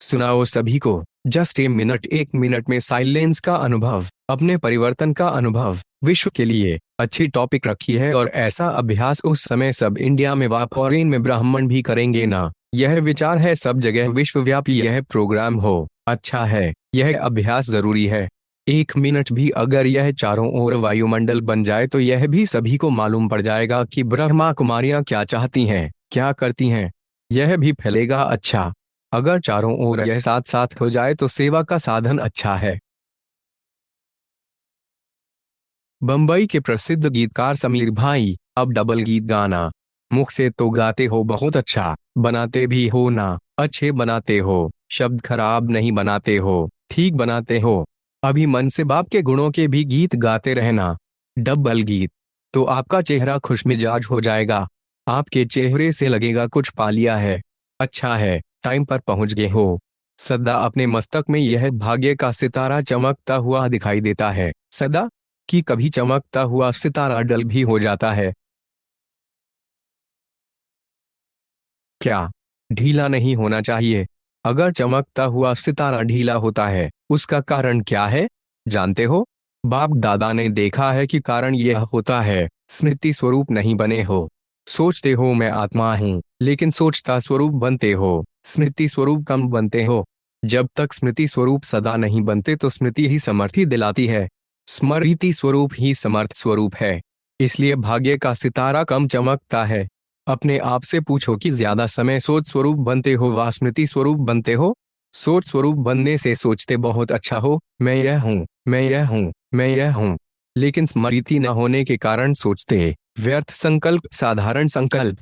सुनाओ सभी को। जस्ट ए मिनट, 1 मिनट में साइलेंस का अनुभव, अपने परिवर्तन का अनुभव, विश्व के लिए अच्छी टॉपिक रखी है। और ऐसा अभ्यास उस समय सब इंडिया में व फॉरेन में ब्राह्मण भी करेंगे ना। यह विचार है सब जगह विश्वव्यापी यह प्रोग्राम हो। अच्छा है, यह अभ्यास जरूरी है। 1 मिनट भी अगर यह चारों ओर वायुमंडल बन जाए तो यह भी सभी को मालूम पड़ जाएगा कि ब्रह्मा कुमारियां क्या चाहती हैं, क्या करती हैं। यह भी फैलेगा। अच्छा, अगर चारों ओर यह साथ साथ हो जाए तो सेवा का साधन अच्छा है। बम्बई के प्रसिद्ध गीतकार समीर भाई, अब डबल गीत गाना। मुख से तो गाते हो बहुत अच्छा, बनाते भी हो ना, अच्छे बनाते हो, शब्द खराब नहीं बनाते हो, ठीक बनाते हो। अभी मन से बाप के गुणों के भी गीत गाते रहना। डबल गीत तो आपका चेहरा खुशमिजाज हो जाएगा। आपके चेहरे से लगेगा कुछ पा लिया है। अच्छा है, टाइम पर पहुंच गए हो। सदा अपने मस्तक में यह भाग्य का सितारा चमकता हुआ दिखाई देता है। सदा कि कभी चमकता हुआ सितारा डल भी हो जाता है। क्या ढीला नहीं होना चाहिए? अगर चमकता हुआ सितारा ढीला होता है, उसका कारण क्या है जानते हो? बाप दादा ने देखा है कि कारण यह होता है, स्मृति स्वरूप नहीं बने हो। सोचते हो मैं आत्मा हूँ, लेकिन सोचता स्वरूप बनते हो, स्मृति स्वरूप कम बनते हो। जब तक स्मृति स्वरूप सदा नहीं बनते तो स्मृति ही समर्थी दिलाती है। स्मृति स्वरूप ही समर्थ स्वरूप है। इसलिए भाग्य का सितारा कम चमकता है। अपने आप से पूछो कि ज्यादा समय सोच स्वरूप बनते हो व स्मृति स्वरूप बनते हो। सोच स्वरूप बनने से सोचते बहुत अच्छा हो, मैं यह हूँ, मैं यह हूँ, मैं यह हूँ। लेकिन स्मृति न होने के कारण सोचते व्यर्थ संकल्प, साधारण संकल्प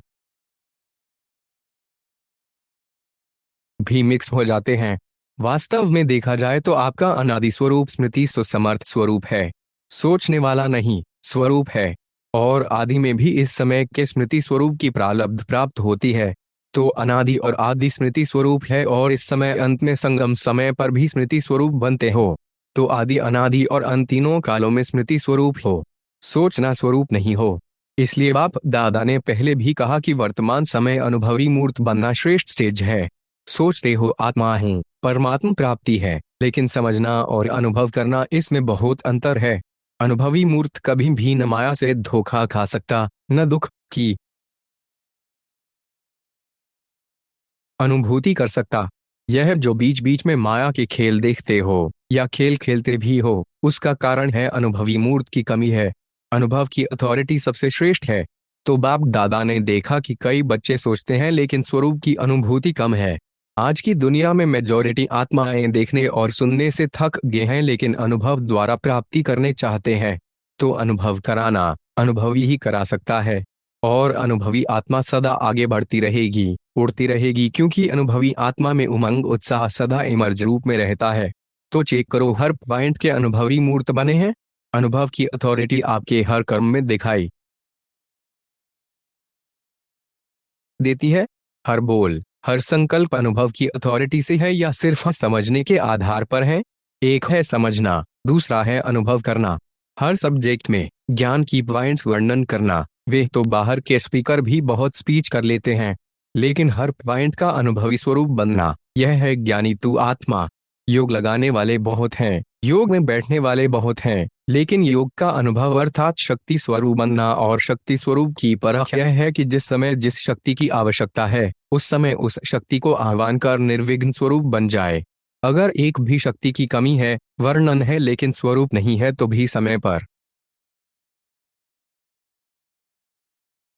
भी मिक्स हो जाते हैं। वास्तव में देखा जाए तो आपका अनादि स्वरूप स्मृति सुसमर्थ स्वरूप है, सोचने वाला नहीं, स्वरूप है। और आदि में भी इस समय के स्मृति स्वरूप की प्रारब्ध प्राप्त होती है। तो अनादि और आदि स्मृति स्वरूप है और इस समय अंत में संगम समय पर भी स्मृति स्वरूप बनते हो। तो आदि अनादि और अंत तीनों कालों में स्मृति स्वरूप हो, सोचना स्वरूप नहीं हो। इसलिए बाप दादा ने पहले भी कहा कि वर्तमान समय अनुभवी मूर्त बनना श्रेष्ठ स्टेज है। सोचते हो आत्मा हूँ, परमात्म प्राप्ति है, लेकिन समझना और अनुभव करना इसमें बहुत अंतर है। अनुभवी मूर्त कभी भी न माया से धोखा खा सकता, न दुख की अनुभूति कर सकता। यह जो बीच बीच में माया के खेल देखते हो या खेल खेलते भी हो, उसका कारण है अनुभवी मूर्त की कमी है। अनुभव की अथॉरिटी सबसे श्रेष्ठ है। तो बाप दादा ने देखा कि कई बच्चे सोचते हैं लेकिन स्वरूप की अनुभूति कम है। आज की दुनिया में मेजॉरिटी आत्माएं देखने और सुनने से थक गए हैं लेकिन अनुभव द्वारा प्राप्ति करने चाहते हैं। तो अनुभव कराना अनुभवी ही करा सकता है। और अनुभवी आत्मा सदा आगे बढ़ती रहेगी, उड़ती रहेगी, क्योंकि अनुभवी आत्मा में उमंग उत्साह सदा इमर्ज रूप में रहता है। तो चेक करो हर पॉइंट के अनुभवी मूर्त बने हैं। अनुभव की अथॉरिटी आपके हर कर्म में दिखाई देती है। हर बोल, हर संकल्प अनुभव की अथॉरिटी से है या सिर्फ समझने के आधार पर है? एक है समझना, दूसरा है अनुभव करना। हर सब्जेक्ट में ज्ञान की पॉइंट्स वर्णन करना। वे तो बाहर के स्पीकर भी बहुत स्पीच कर लेते हैं, लेकिन हर पॉइंट का अनुभवी स्वरूप बनना, यह है ज्ञानी तू आत्मा। योग लगाने वाले बहुत हैं, योग में बैठने वाले बहुत हैं, लेकिन योग का अनुभव अर्थात शक्ति स्वरूप बनना और शक्ति स्वरूप की परख यह है कि जिस समय जिस शक्ति की आवश्यकता है उस समय उस शक्ति को आह्वान कर निर्विघ्न स्वरूप बन जाए। अगर एक भी शक्ति की कमी है, वर्णन है लेकिन स्वरूप नहीं है तो भी समय पर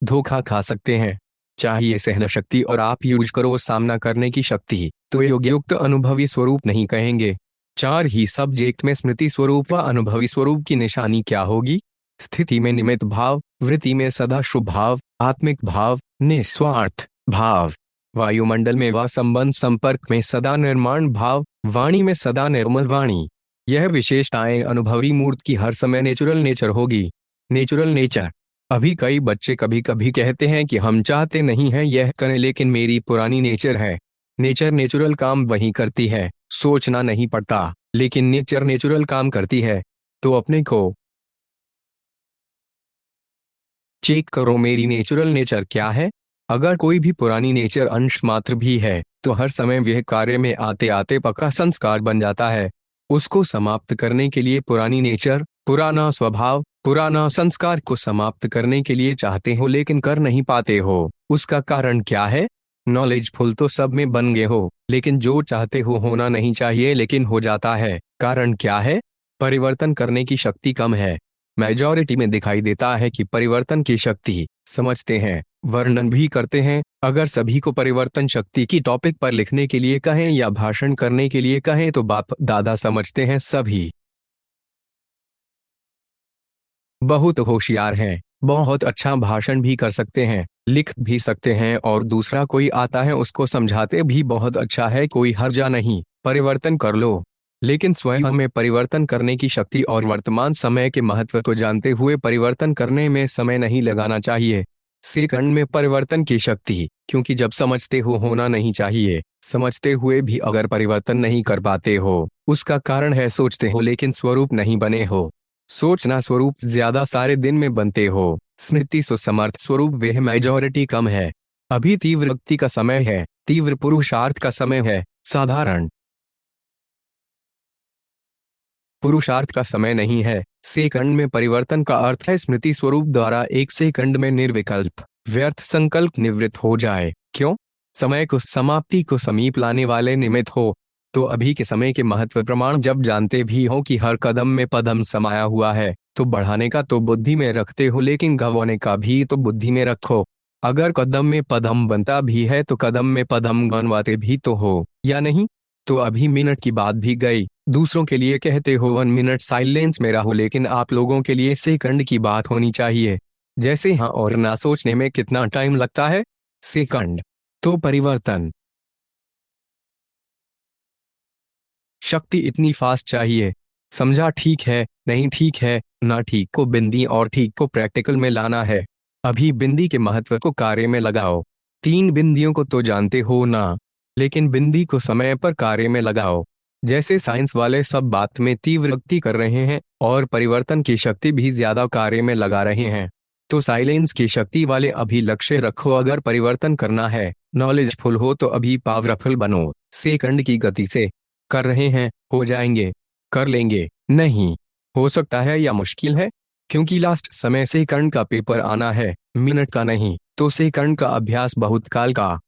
धोखा खा सकते हैं। चाहिए सहन शक्ति और आप यूज करो सामना करने की शक्ति, तो योगयुक्त अनुभवी स्वरूप नहीं कहेंगे। चार ही सब्जेक्ट में स्मृति स्वरूप व अनुभवी स्वरूप की निशानी क्या होगी? स्थिति में निमित्त भाव, वृत्ति में सदा शुभ भाव, आत्मिक भाव, निस्वार्थ भाव, वायुमंडल में व संबंध संपर्क में सदा निर्माण भाव, वाणी में सदा निर्मल वाणी। यह विशेषताएं अनुभवी मूर्त की हर समय नेचुरल नेचर होगी। Natural nature. अभी कई बच्चे कभी कभी कहते हैं कि हम चाहते नहीं हैं यह करें लेकिन मेरी पुरानी नेचर है। नेचर नेचुरल काम वही करती है, सोचना नहीं पड़ता, लेकिन नेचर नेचुरल काम करती है। तो अपने को चेक करो मेरी नेचुरल नेचर क्या है। अगर कोई भी पुरानी नेचर अंश मात्र भी है तो हर समय वह कार्य में आते आते पक्का संस्कार बन जाता है। उसको समाप्त करने के लिए पुरानी नेचर, पुराना स्वभाव, पुराना संस्कार को समाप्त करने के लिए चाहते हो लेकिन कर नहीं पाते हो। उसका कारण क्या है? नॉलेजफुल तो सब में बन गए हो, लेकिन जो चाहते हो होना नहीं चाहिए लेकिन हो जाता है। कारण क्या है? परिवर्तन करने की शक्ति कम है। मेजॉरिटी में दिखाई देता है कि परिवर्तन की शक्ति समझते हैं, वर्णन भी करते हैं। अगर सभी को परिवर्तन शक्ति की टॉपिक पर लिखने के लिए कहें या भाषण करने के लिए कहें तो बाप दादा समझते हैं सभी बहुत होशियार हैं, बहुत अच्छा भाषण भी कर सकते हैं, लिख भी सकते हैं और दूसरा कोई आता है उसको समझाते भी बहुत अच्छा है, कोई हर्जा नहीं, परिवर्तन कर लो। लेकिन स्वयं में परिवर्तन करने की शक्ति और वर्तमान समय के महत्व को जानते हुए परिवर्तन करने में समय नहीं लगाना चाहिए। सेकंड में परिवर्तन की शक्ति, क्योंकि जब समझते हो होना नहीं चाहिए, समझते हुए भी अगर परिवर्तन नहीं कर पाते हो उसका कारण है सोचते हो लेकिन स्वरूप नहीं बने हो। सोचना स्वरूप ज्यादा सारे दिन में बनते हो, स्मृति सुसमर्थ स्वरूप वह मेजॉरिटी कम है। अभी तीव्र भक्ति का समय है, तीव्र पुरुषार्थ का समय है, साधारण पुरुषार्थ का समय नहीं है। सेकंड में परिवर्तन का अर्थ है स्मृति स्वरूप द्वारा एक सेकंड में निर्विकल्प व्यर्थ संकल्प निवृत्त हो जाए। क्यों? समय को समाप्ति को समीप लाने वाले निमित्त हो। तो अभी के समय के महत्व प्रमाण जब जानते भी हो कि हर कदम में पदम समाया हुआ है तो बढ़ाने का तो बुद्धि में रखते हो लेकिन गंवाने का भी तो बुद्धि में रखो। अगर कदम में पदम बनता भी है तो कदम में पदम गंवाते भी तो हो या नहीं? तो अभी मिनट की बात भी गई। दूसरों के लिए कहते हो 1 मिनट साइलेंस में रहो, लेकिन आप लोगों के लिए सेकंड की बात होनी चाहिए। जैसे हाँ और ना सोचने में कितना टाइम लगता है? सेकंड। तो परिवर्तन शक्ति इतनी फास्ट चाहिए। समझा? ठीक है, नहीं ठीक है, ना ठीक को बिंदी और ठीक को प्रैक्टिकल में लाना है। अभी बिंदी के महत्व को कार्य में लगाओ। 3 बिंदियों को तो जानते हो ना, लेकिन बिंदी को समय पर कार्य में लगाओ। जैसे साइंस वाले सब बात में तीव्र भक्ति कर रहे हैं और परिवर्तन की शक्ति भी ज्यादा कार्य में लगा रहे हैं, तो साइलेंस की शक्ति वाले अभी लक्ष्य रखो। अगर परिवर्तन करना है, नॉलेजफुल हो तो अभी पावरफुल बनो। सेकंड की गति से कर रहे हैं, हो जाएंगे, कर लेंगे, नहीं हो सकता है या मुश्किल है, क्योंकि लास्ट समय सेकंड का पेपर आना है, मिनट का नहीं। तो सेकंड का अभ्यास बहुत काल का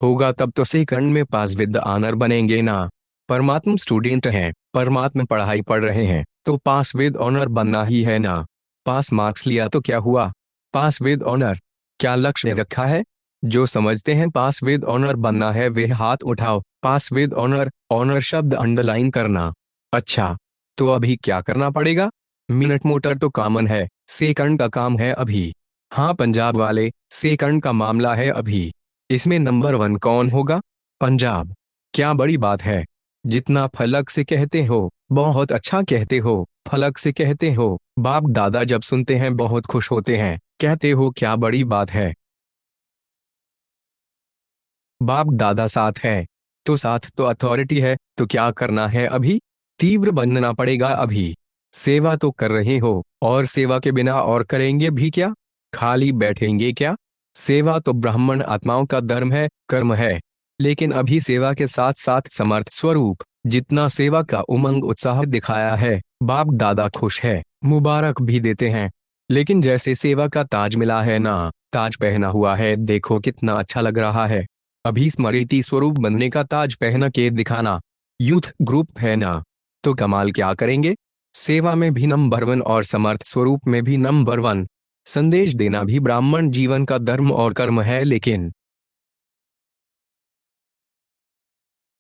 होगा, तब तो सेकंड में पास विद ऑनर बनेंगे ना। परमात्मा स्टूडेंट हैं, परमात्मा पढ़ाई पढ़ रहे हैं, तो पास विद ऑनर बनना ही है ना। पास मार्क्स लिया तो क्या हुआ? पास विद ऑनर। क्या लक्ष्य रखा है? जो समझते हैं पास विद ऑनर बनना है वे हाथ उठाओ। पास विद ऑनर, ऑनर शब्द अंडरलाइन करना। अच्छा, तो अभी क्या करना पड़ेगा? मिनट मोटर तो कॉमन है, सेकंड का काम है अभी। हाँ पंजाब वाले, सेकंड का मामला है अभी। इसमें नंबर 1 कौन होगा? पंजाब। क्या बड़ी बात है? जितना फलक से कहते हो बहुत अच्छा कहते हो, फलक से कहते हो। बाप दादा जब सुनते हैं बहुत खुश होते हैं, कहते हो क्या बड़ी बात है। बाप दादा साथ है तो साथ तो अथॉरिटी है, तो क्या करना है अभी? तीव्र बनना पड़ेगा अभी। सेवा तो कर रहे हो, और सेवा के बिना और करेंगे भी क्या? खाली बैठेंगे क्या? सेवा तो ब्राह्मण आत्माओं का धर्म है, कर्म है। लेकिन अभी सेवा के साथ साथ समर्थ स्वरूप जितना सेवा का उमंग उत्साह दिखाया है, बाप दादा खुश है, मुबारक भी देते हैं। लेकिन जैसे सेवा का ताज मिला है ना, ताज पहना हुआ है, देखो कितना अच्छा लग रहा है। अभी स्मृति स्वरूप बनने का ताज पहना के दिखाना यूथ ग्रुप है ना, तो कमाल क्या करेंगे? सेवा में भी नंबर 1 और समर्थ स्वरूप में भी नंबर 1। संदेश देना भी ब्राह्मण जीवन का धर्म और कर्म है, लेकिन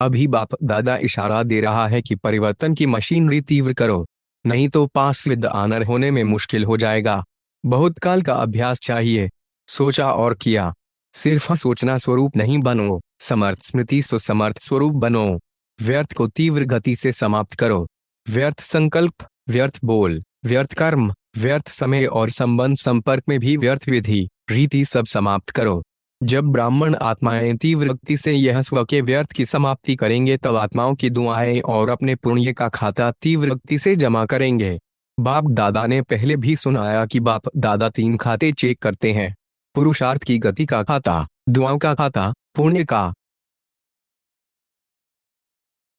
अभी बाप दादा इशारा दे रहा है कि परिवर्तन की मशीनरी तीव्र करो, नहीं तो पास विद ऑनर होने में मुश्किल हो जाएगा। बहुत काल का अभ्यास चाहिए। सोचा और किया। सिर्फ सोचना स्वरूप नहीं बनो, समर्थ स्मृति सुसमर्थ स्वरूप बनो। व्यर्थ को तीव्र गति से समाप्त करो। व्यर्थ संकल्प, व्यर्थ बोल, व्यर्थ कर्म, व्यर्थ समय और संबंध संपर्क में भी व्यर्थ विधि रीति सब समाप्त करो। जब ब्राह्मण आत्माएं तीव्र भक्ति से यह स्व के व्यर्थ की समाप्ति करेंगे तब आत्माओं की दुआएं और अपने पुण्य का खाता तीव्र भक्ति से जमा करेंगे। बाप दादा ने पहले भी सुनाया कि बाप दादा तीन खाते चेक करते हैं। पुरुषार्थ की गति का खाता, दुआओं का खाता, पुण्य का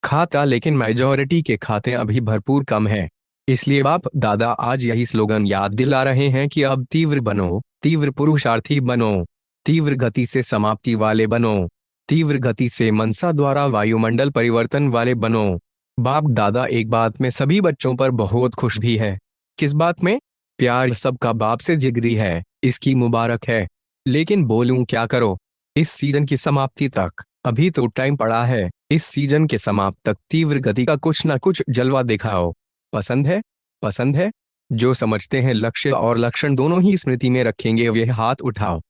खाता, लेकिन मेजॉरिटी के खाते अभी भरपूर कम है। इसलिए बाप दादा आज यही स्लोगन याद दिला रहे हैं कि अब तीव्र बनो, तीव्र पुरुषार्थी बनो, तीव्र गति से समाप्ति वाले बनो, तीव्र गति से मनसा द्वारा वायुमंडल परिवर्तन वाले बनो। बाप दादा एक बात में सभी बच्चों पर बहुत खुश भी है। किस बात में? प्यार सबका बाप से जिगरी है, इसकी मुबारक है। लेकिन बोलूं क्या करो, इस सीजन की समाप्ति तक अभी तो टाइम पड़ा है। इस सीजन के समाप्त तक तीव्र गति का कुछ ना कुछ जलवा दिखाओ। पसंद है? पसंद है? जो समझते हैं लक्ष्य और लक्षण दोनों ही स्मृति में रखेंगे वे हाथ उठाओ।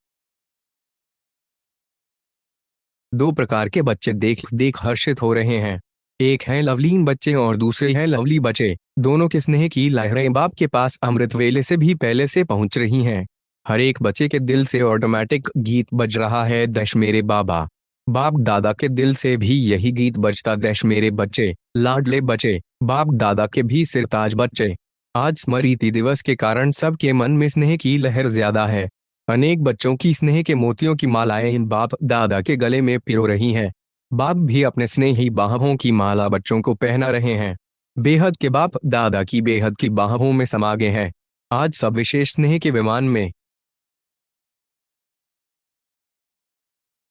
दो प्रकार के बच्चे देख देख हर्षित हो रहे हैं। एक है लवलीन बच्चे और दूसरे हैं लवली बच्चे। दोनों के स्नेह की लहरें बाप के पास अमृत वेले से भी पहले से पहुंच रही हैं। हर एक बच्चे के दिल से ऑटोमेटिक गीत बज रहा है, दश मेरे बाबा। बाप दादा के दिल से भी यही गीत बजता, दश मेरे बच्चे, लाडले बच्चे, बाप दादा के भी सिरताज बच्चे। आज स्मृति दिवस के कारण सबके मन में स्नेह की लहर ज्यादा है। अनेक बच्चों की स्नेह के मोतियों की मालाएं इन बाप दादा के गले में पिरो रही हैं। बाप भी अपने स्नेही बाहों की माला बच्चों को पहना रहे हैं। बेहद के बाप दादा की बेहद की बाहों में समा गए हैं। आज सब विशेष स्नेह के विमान में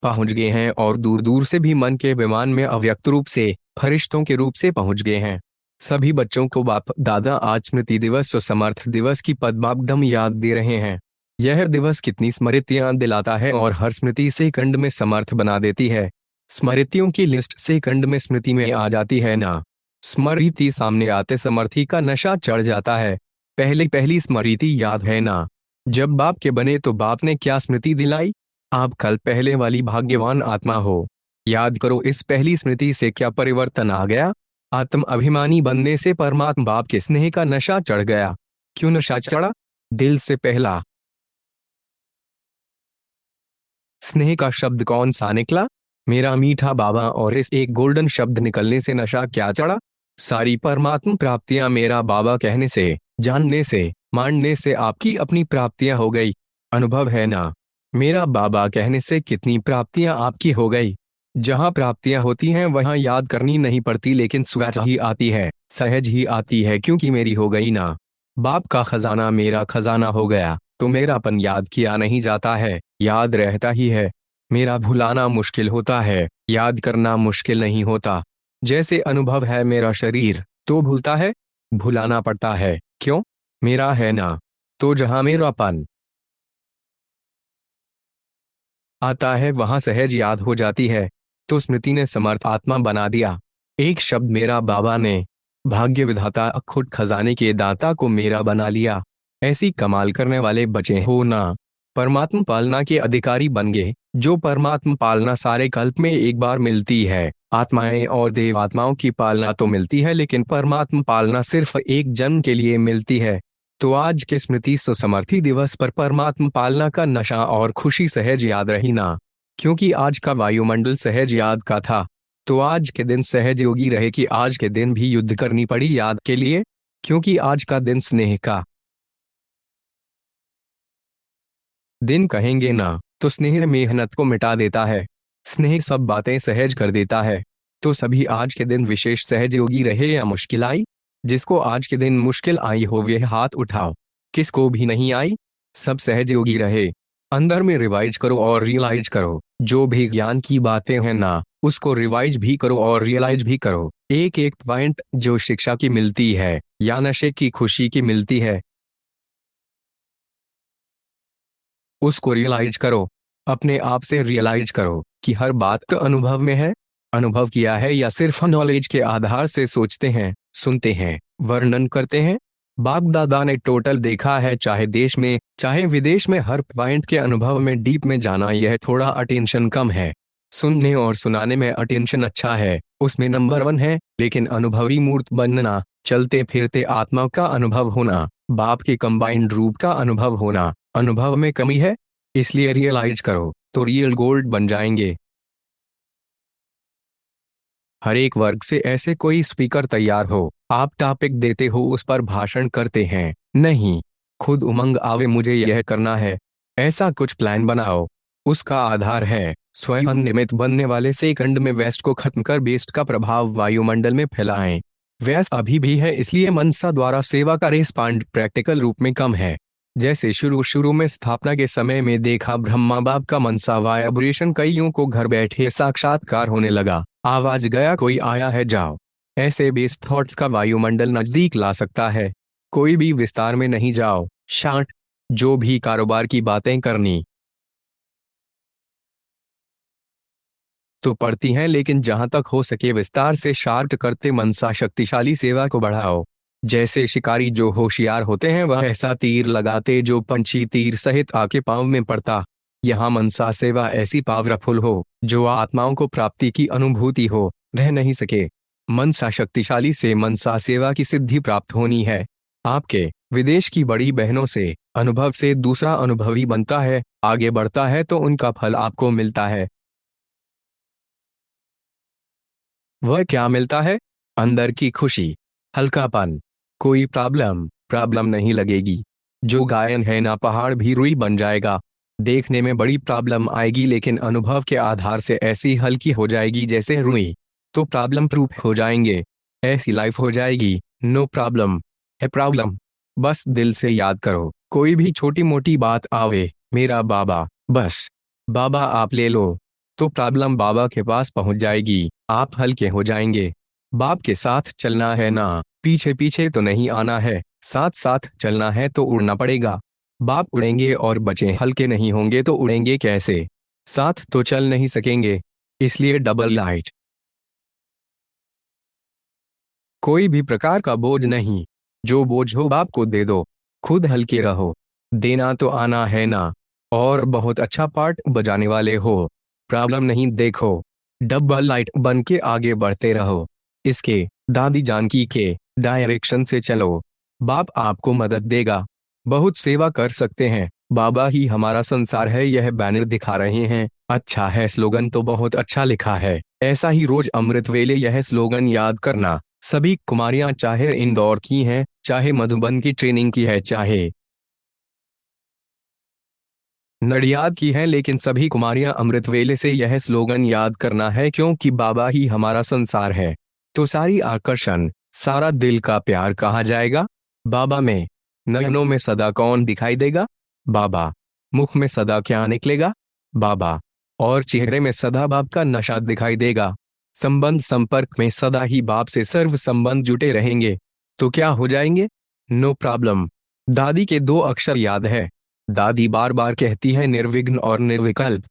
पहुंच गए हैं और दूर दूर से भी मन के विमान में अव्यक्त रूप से फरिश्तों के रूप से पहुंच गए हैं। सभी बच्चों को बाप दादा आज स्मृति दिवस और समर्थ दिवस की पद्माब्दम याद दे रहे हैं। यह दिवस कितनी स्मृतियां दिलाता है और हर स्मृति सेकंड में समर्थ बना देती है। स्मृतियों की लिस्ट सेकंड में स्मृति में आ जाती है ना। स्मृति सामने आते समर्थी का नशा चढ़ जाता है। पहली पहली स्मृति याद है ना, जब बाप के बने तो बाप ने क्या स्मृति दिलाई? आप कल पहले वाली भाग्यवान आत्मा हो। याद करो इस पहली स्मृति से क्या परिवर्तन आ गया। आत्म अभिमानी बनने से परमात्मा बाप के स्नेह का नशा चढ़ गया। क्यों नशा चढ़ा? दिल से पहला स्नेह का शब्द कौन सा निकला? मेरा मीठा बाबा। और इस एक गोल्डन शब्द निकलने से नशा क्या चढ़ा? सारी परमात्मा प्राप्तियां मेरा बाबा कहने से, जानने से, मानने से आपकी अपनी प्राप्तियां हो गई। अनुभव है ना, मेरा बाबा कहने से कितनी प्राप्तियां आपकी हो गई। जहां प्राप्तियां होती हैं वहां याद करनी नहीं पड़ती, लेकिन स्वतः ही आती है, सहज ही आती है, क्योंकि मेरी हो गई ना। बाप का खजाना मेरा खजाना हो गया तो मेरापन याद किया नहीं जाता है, याद रहता ही है। मेरा भुलाना मुश्किल होता है, याद करना मुश्किल नहीं होता। जैसे अनुभव है मेरा शरीर तो भूलता है, भुलाना पड़ता है। क्यों? मेरा है ना। तो जहां मेरापन आता है वहां सहज याद हो जाती है। तो स्मृति ने समर्थ आत्मा बना दिया। एक शब्द मेरा बाबा ने भाग्य विधाता अखुट खजाने के दाता को मेरा बना लिया। ऐसी कमाल करने वाले बचे हो ना। परमात्मा पालना के अधिकारी बन गए। जो परमात्मा पालना सारे कल्प में एक बार मिलती है। आत्माएं और देवात्माओं की पालना तो मिलती है, लेकिन परमात्मा पालना सिर्फ एक जन्म के लिए मिलती है। तो आज के स्मृति सुसमर्थी दिवस पर परमात्मा पालना का नशा और खुशी सहज याद रही ना, क्योंकि आज का वायुमंडल सहज याद का था। तो आज के दिन सहज योगी रहे कि आज के दिन भी युद्ध करनी पड़ी याद के लिए, क्योंकि आज का दिन स्नेह का दिन कहेंगे ना। तो स्नेह मेहनत को मिटा देता है, स्नेह सब बातें सहज कर देता है। तो सभी आज के दिन विशेष सहज योगी रहे या मुश्किल आई। जिसको आज के दिन मुश्किल आई हो वे हाथ उठाओ। किसको भी नहीं आई, सब सहज योगी रहे। अंदर में रिवाइज करो और रियलाइज करो। जो भी ज्ञान की बातें हैं ना, उसको रिवाइज भी करो और रियलाइज भी करो। एक एक पॉइंट जो शिक्षा की मिलती है या नशे की खुशी की मिलती है, उसको रियलाइज करो। अपने आप से रियलाइज करो कि हर बात का अनुभव में है। अनुभव किया है या सिर्फ नॉलेज के आधार से सोचते हैं, सुनते हैं, वर्णन करते हैं। बाप दादा ने टोटल देखा है, चाहे देश में चाहे विदेश में, हर पॉइंट के अनुभव में डीप में जाना। यह थोड़ा अटेंशन कम है। सुनने और सुनाने में अटेंशन अच्छा है, उसमें नंबर 1 है। लेकिन अनुभवी मूर्त बनना, चलते फिरते आत्मा का अनुभव होना, बाप के कंबाइंड रूप का अनुभव होना, अनुभव में कमी है। इसलिए रियलाइज करो तो रियल गोल्ड बन जाएंगे। हर एक वर्ग से ऐसे कोई स्पीकर तैयार हो आप टॉपिक देते हो, उस पर भाषण करते हैं। नहीं, खुद उमंग आवे मुझे यह करना है, ऐसा कुछ प्लान बनाओ। उसका आधार है स्वयं निमित्त बनने वाले सेकंड में वेस्ट को खत्म कर बेस्ट का प्रभाव वायुमंडल में फैलाएं। वेस्ट अभी भी है, इसलिए मनसा द्वारा सेवा का रेस्पॉन्ड प्रैक्टिकल रूप में कम है। जैसे शुरू शुरू में स्थापना के समय में देखा, ब्रह्मा बाप का मनसा वाइब्रेशन कईयों को घर बैठे साक्षात्कार होने लगा। आवाज गया, कोई आया है, जाओ। ऐसे बेस्ट थॉट्स का वायुमंडल नजदीक ला सकता है। कोई भी विस्तार में नहीं जाओ, शांत। जो भी कारोबार की बातें करनी तो पड़ती हैं, लेकिन जहां तक हो सके विस्तार से शार्ट करते मनसा शक्तिशाली सेवा को बढ़ाओ। जैसे शिकारी जो होशियार होते हैं वह ऐसा तीर लगाते जो पंछी तीर सहित आके पांव में पड़ता। यहाँ मनसा सेवा ऐसी पावरफुल हो जो आत्माओं को प्राप्ति की अनुभूति हो, रह नहीं सके। मनसा शक्तिशाली से मनसा सेवा की सिद्धि प्राप्त होनी है। आपके विदेश की बड़ी बहनों से अनुभव से दूसरा अनुभवी बनता है, आगे बढ़ता है तो उनका फल आपको मिलता है। वह क्या मिलता है? अंदर की खुशी, हल्कापन। कोई प्रॉब्लम प्रॉब्लम नहीं लगेगी। जो गायन है ना, पहाड़ भी रुई बन जाएगा। देखने में बड़ी प्रॉब्लम आएगी, लेकिन अनुभव के आधार से ऐसी हल्की हो जाएगी जैसे रुई। तो प्रॉब्लम प्रूफ हो जाएंगे। ऐसी लाइफ हो जाएगी, नो प्रॉब्लम है प्रॉब्लम। बस दिल से याद करो, कोई भी छोटी मोटी बात आवे, मेरा बाबा, बस बाबा आप ले लो, तो प्रॉब्लम बाबा के पास पहुंच जाएगी। आप हल्के हो जाएंगे। बाप के साथ चलना है ना, पीछे पीछे तो नहीं आना है, साथ साथ चलना है तो उड़ना पड़ेगा। बाप उड़ेंगे और बच्चे हल्के नहीं होंगे तो उड़ेंगे कैसे? साथ तो चल नहीं सकेंगे। इसलिए डबल लाइट, कोई भी प्रकार का बोझ नहीं। जो बोझ हो बाप को दे दो, खुद हल्के रहो। देना तो आना है ना, और बहुत अच्छा पार्ट बजाने वाले हो। प्रॉब्लम नहीं देखो, डबल लाइट बन के आगे बढ़ते रहो। इसके दादी जानकी के डायरेक्शन से चलो, बाप आपको मदद देगा। बहुत सेवा कर सकते हैं, बाबा ही हमारा संसार है, यह बैनर दिखा रहे हैं। अच्छा है, स्लोगन तो बहुत अच्छा लिखा है। ऐसा ही रोज अमृत वेले यह स्लोगन याद करना। सभी कुमारियां चाहे इंदौर की हैं, चाहे मधुबन की ट्रेनिंग की है, चाहे नडियाद की है, लेकिन सभी कुमारियां अमृत वेले से यह स्लोगन याद करना है, क्योंकि बाबा ही हमारा संसार है। तो सारी आकर्षण, सारा दिल का प्यार कहाँ जाएगा? बाबा में। नयनों में सदा कौन दिखाई देगा? बाबा। मुख में सदा क्या निकलेगा? बाबा। और चेहरे में सदा बाप का नशा दिखाई देगा। संबंध संपर्क में सदा ही बाप से सर्व संबंध जुटे रहेंगे। तो क्या हो जाएंगे? No problem. दादी के दो अक्षर याद है। दादी बार बार कहती है, निर्विघ्न और निर्विकल्प।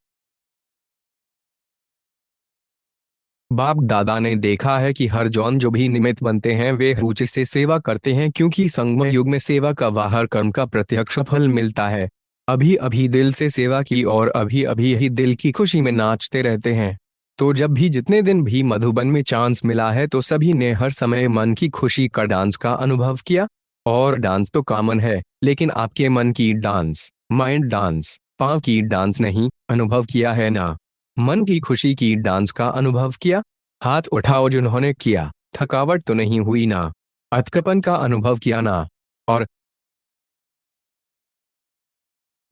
बाप दादा ने देखा है कि हर जौन जो भी निमित्त बनते हैं वे रुचि से सेवा करते हैं, क्योंकि संगम युग में सेवा का वाहर कर्म का प्रत्यक्ष फल मिलता है। अभी अभी दिल से सेवा की और अभी अभी ही दिल की खुशी में नाचते रहते हैं। तो जब भी जितने दिन भी मधुबन में चांस मिला है तो सभी ने हर समय मन की खुशी का डांस का अनुभव किया। और डांस तो कॉमन है, लेकिन आपके मन की डांस, माइंड डांस, पाँव की डांस नहीं अनुभव किया है ना? मन की खुशी की डांस का अनुभव किया? हाथ उठाओ जिन्होंने किया। थकावट तो नहीं हुई ना? अथकपन का अनुभव किया ना? और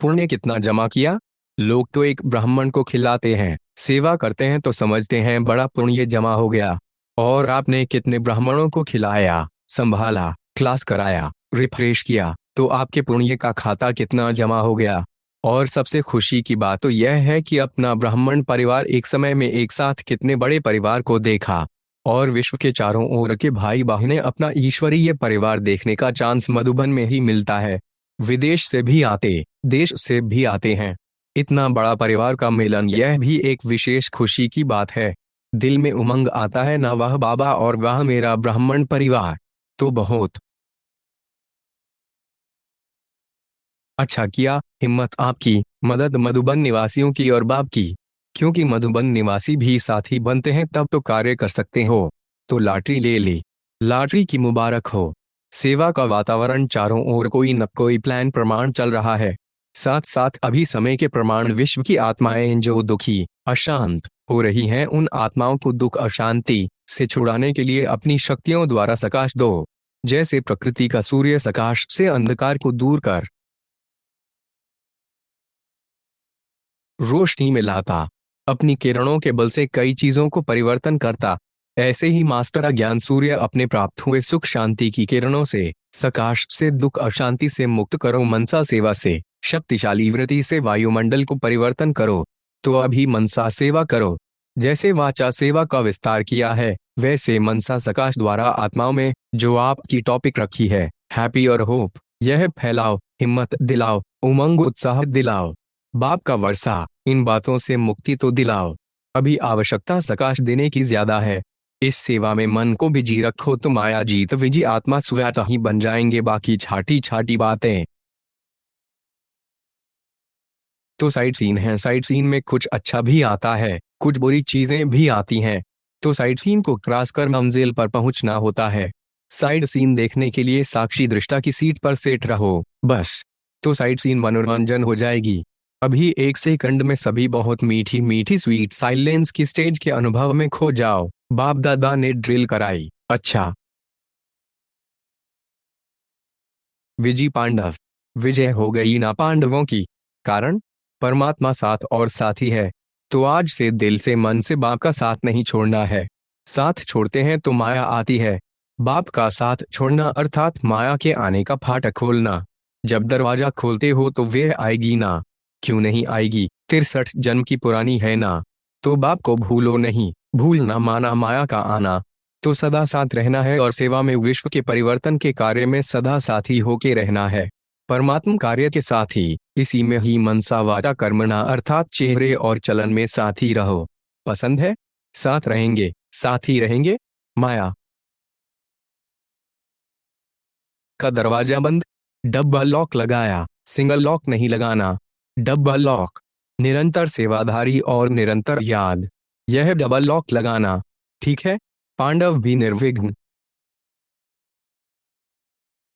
पुण्य कितना जमा किया? लोग तो एक ब्राह्मण को खिलाते हैं, सेवा करते हैं तो समझते हैं बड़ा पुण्य जमा हो गया। और आपने कितने ब्राह्मणों को खिलाया, संभाला, क्लास कराया, रिफ्रेश किया, तो आपके पुण्य का खाता कितना जमा हो गया। और सबसे खुशी की बात तो यह है कि अपना ब्राह्मण परिवार एक समय में एक साथ कितने बड़े परिवार को देखा। और विश्व के चारों ओर के भाई बहनें अपना ईश्वरीय परिवार देखने का चांस मधुबन में ही मिलता है। विदेश से भी आते, देश से भी आते हैं। इतना बड़ा परिवार का मिलन, यह भी एक विशेष खुशी की बात है। दिल में उमंग आता है ना, वह बाबा और वह मेरा ब्राह्मण परिवार। तो बहुत अच्छा किया, हिम्मत आपकी, मदद मधुबन निवासियों की और बाप की। क्योंकि मधुबन निवासी भी साथी बनते हैं तब तो कार्य कर सकते हो। तो लॉटरी ले ली, लॉटरी की मुबारक हो। सेवा का वातावरण चारों ओर, कोई न कोई प्लान प्रमाण चल रहा है। साथ साथ अभी समय के प्रमाण, विश्व की आत्माएं जो दुखी अशांत हो रही हैं, उन आत्माओं को दुख अशांति से छुड़ाने के लिए अपनी शक्तियों द्वारा सकाश दो, जैसे प्रकृति का सूर्य सकाश से अंधकार को दूर कर रोशनी में लाता, अपनी किरणों के बल से कई चीजों को परिवर्तन करता। ऐसे ही मास्टर अज्ञान सूर्य अपने प्राप्त हुए सुख शांति की किरणों से सकाश से दुख अशांति से मुक्त करो, मनसा सेवा से शक्तिशाली वृत्ति से वायुमंडल को परिवर्तन करो। तो अभी मनसा सेवा करो। जैसे वाचा सेवा का विस्तार किया है, वैसे मनसा सकाश द्वारा आत्माओं में जो आपकी टॉपिक रखी है, हैप्पी और होप, यह फैलाओ, हिम्मत दिलाओ, उमंग उत्साह दिलाओ, बाप का वर्षा, इन बातों से मुक्ति तो दिलाओ। अभी आवश्यकता सकाश देने की ज्यादा है। इस सेवा में मन को बिजी रखो तो माया जीत विजय आत्मा स्वतः ही बन जाएंगे। बाकी छाटी छाटी बातें तो साइड सीन है। साइड सीन में कुछ अच्छा भी आता है, कुछ बुरी चीजें भी आती हैं। तो साइड सीन को क्रॉस कर मंजिल पर पहुंचना होता है। साइड सीन देखने के लिए साक्षी दृष्टा की सीट पर सेट रहो बस, तो साइड सीन मनोरंजन हो जाएगी। अभी एक सेकंड में सभी बहुत मीठी मीठी स्वीट साइलेंस की स्टेज के अनुभव में खो जाओ। बाप दादा ने ड्रिल कराई। अच्छा, विजय पांडव, विजय हो गई ना पांडवों की। कारण परमात्मा साथ और साथी है। तो आज से दिल से मन से बाप का साथ नहीं छोड़ना है। साथ छोड़ते हैं तो माया आती है। बाप का साथ छोड़ना अर्थात माया के आने का फाटक खोलना। जब दरवाजा खोलते हो तो वह आएगी ना, क्यों नहीं आएगी, 63 जन्म की पुरानी है ना। तो बाप को भूलो नहीं, भूलना माना माया का आना। तो सदा साथ रहना है और सेवा में विश्व के परिवर्तन के कार्य में सदा साथी होके रहना है। परमात्मा कार्य के साथ ही, इसी में ही मनसा वाचा कर्मणा अर्थात चेहरे और चलन में साथी रहो। पसंद है? साथ रहेंगे, साथी रहेंगे। माया का दरवाजा बंद, डबल लॉक लगाया, सिंगल लॉक नहीं लगाना, डबल लॉक। निरंतर सेवाधारी और निरंतर याद, यह डबल लॉक लगाना। ठीक है? पांडव भी निर्विघ्न